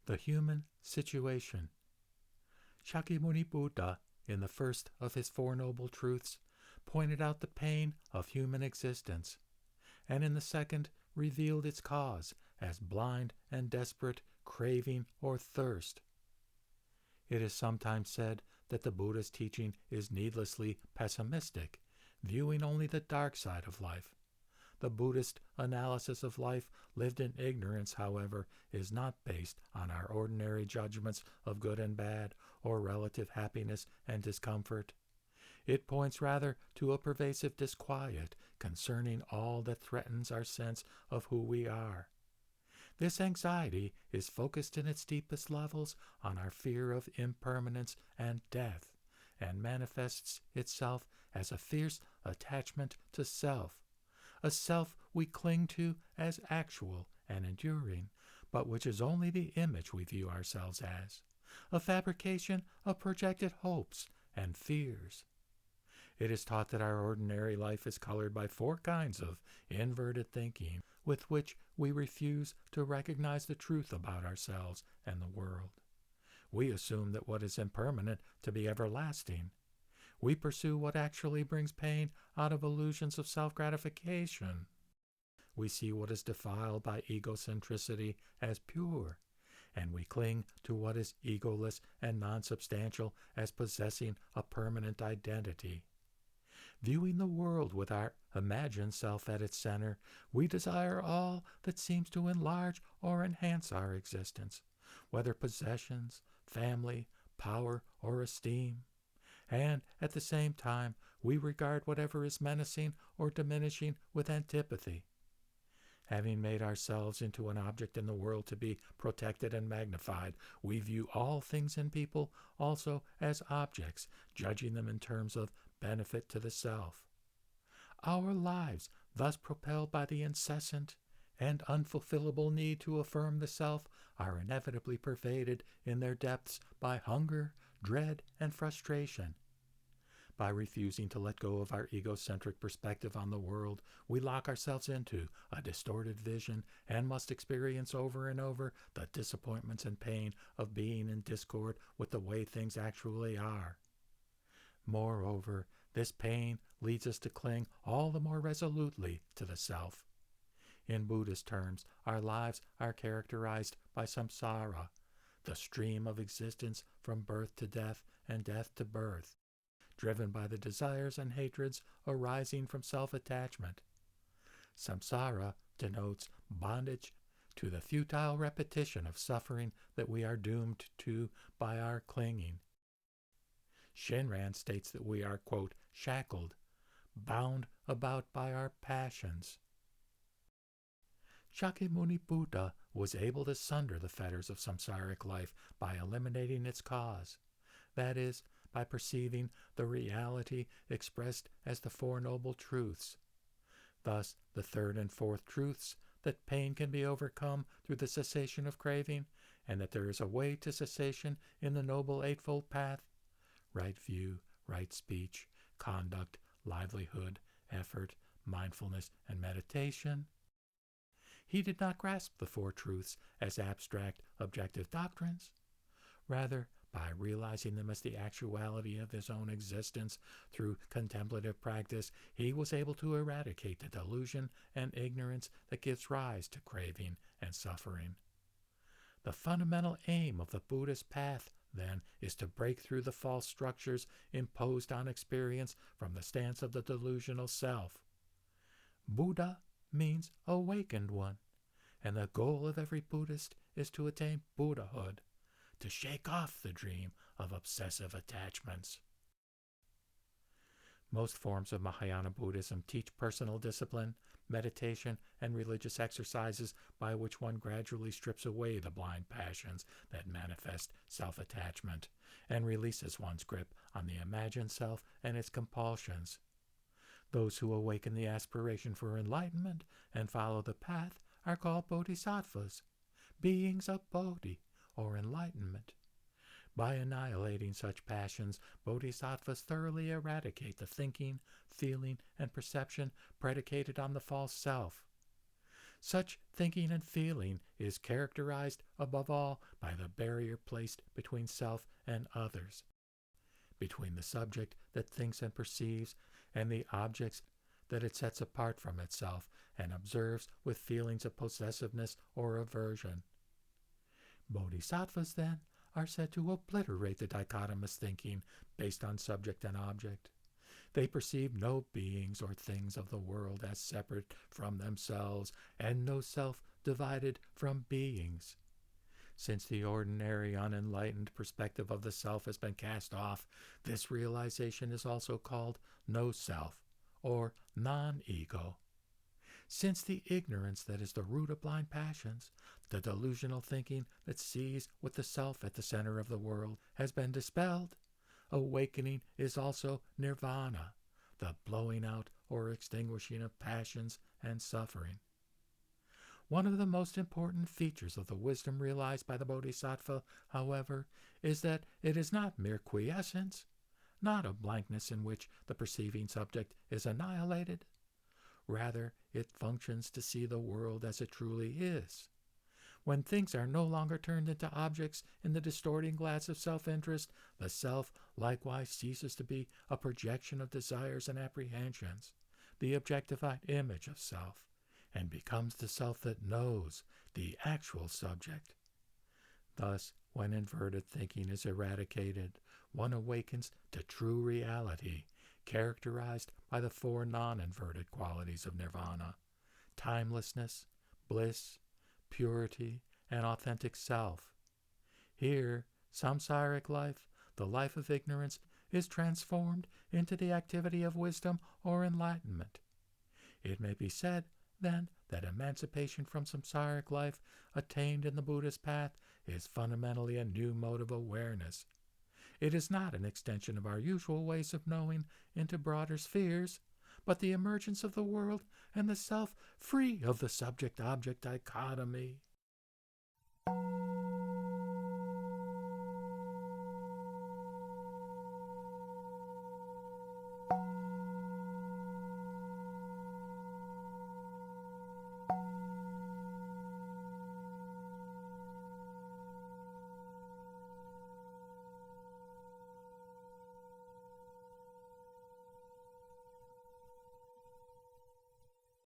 The human situation. Shakyamuni Buddha, in the first of his Four Noble Truths, pointed out the pain of human existence, and in the second revealed its cause as blind and desperate craving or thirst. It is sometimes said that the Buddha's teaching is needlessly pessimistic, viewing only the dark side of life. The Buddhist analysis of life lived in ignorance, however, is not based on our ordinary judgments of good and bad, or relative happiness and discomfort. It points rather to a pervasive disquiet concerning all that threatens our sense of who we are. This anxiety is focused in its deepest levels on our fear of impermanence and death, and manifests itself as a fierce attachment to self, a self we cling to as actual and enduring, but which is only the image we view ourselves as, a fabrication of projected hopes and fears. It is taught that our ordinary life is colored by four kinds of inverted thinking, with which we refuse to recognize the truth about ourselves and the world. We assume that what is impermanent to be everlasting. We pursue what actually brings pain out of illusions of self-gratification. We see what is defiled by egocentricity as pure, and we cling to what is egoless and non-substantial as possessing a permanent identity. Viewing the world with our imagined self at its center, we desire all that seems to enlarge or enhance our existence, whether possessions, family, power, or esteem. And at the same time, we regard whatever is menacing or diminishing with antipathy. Having made ourselves into an object in the world to be protected and magnified, we view all things and people also as objects, judging them in terms of benefit to the self. Our lives, thus propelled by the incessant and unfulfillable need to affirm the self, are inevitably pervaded in their depths by hunger, dread, and frustration. By refusing to let go of our egocentric perspective on the world, we lock ourselves into a distorted vision and must experience over and over the disappointments and pain of being in discord with the way things actually are. Moreover, this pain leads us to cling all the more resolutely to the self. In Buddhist terms, our lives are characterized by samsara, the stream of existence from birth to death and death to birth, driven by the desires and hatreds arising from self-attachment. Samsara denotes bondage to the futile repetition of suffering that we are doomed to by our clinging. Shinran states that we are, quote, shackled, bound about by our passions. Shakyamuni Buddha was able to sunder the fetters of samsaric life by eliminating its cause, that is, by perceiving the reality expressed as the Four Noble Truths. Thus, the third and fourth truths, that pain can be overcome through the cessation of craving, and that there is a way to cessation in the Noble Eightfold Path, right view, right speech, conduct, livelihood, effort, mindfulness, and meditation. He did not grasp the four truths as abstract, objective doctrines. Rather, by realizing them as the actuality of his own existence through contemplative practice, he was able to eradicate the delusion and ignorance that gives rise to craving and suffering. The fundamental aim of the Buddhist path, then, is to break through the false structures imposed on experience from the stance of the delusional self. Buddha means awakened one, and the goal of every Buddhist is to attain Buddhahood, to shake off the dream of obsessive attachments. Most forms of Mahayana Buddhism teach personal discipline, meditation, and religious exercises by which one gradually strips away the blind passions that manifest self-attachment and releases one's grip on the imagined self and its compulsions. Those who awaken the aspiration for enlightenment and follow the path are called bodhisattvas, beings of bodhi, or enlightenment. By annihilating such passions, bodhisattvas thoroughly eradicate the thinking, feeling, and perception predicated on the false self. Such thinking and feeling is characterized above all by the barrier placed between self and others, between the subject that thinks and perceives and the objects that it sets apart from itself and observes with feelings of possessiveness or aversion. Bodhisattvas, then, are said to obliterate the dichotomous thinking based on subject and object. They perceive no beings or things of the world as separate from themselves, and no self divided from beings. Since the ordinary unenlightened perspective of the self has been cast off, this realization is also called no self, or non-ego. Since the ignorance that is the root of blind passions, the delusional thinking that sees with the self at the center of the world, has been dispelled, awakening is also nirvana, the blowing out or extinguishing of passions and suffering. One of the most important features of the wisdom realized by the Bodhisattva, however, is that it is not mere quiescence, not a blankness in which the perceiving subject is annihilated. Rather, it functions to see the world as it truly is. When things are no longer turned into objects in the distorting glass of self-interest, the self likewise ceases to be a projection of desires and apprehensions, the objectified image of self, and becomes the self that knows, the actual subject. Thus, when inverted thinking is eradicated, one awakens to true reality, characterized by the four non-inverted qualities of nirvana: timelessness, bliss, purity, and authentic self. Here, samsaric life, the life of ignorance, is transformed into the activity of wisdom or enlightenment. It may be said, then, that emancipation from samsaric life attained in the Buddhist path is fundamentally a new mode of awareness. It is not an extension of our usual ways of knowing into broader spheres, but the emergence of the world and the self free of the subject-object dichotomy.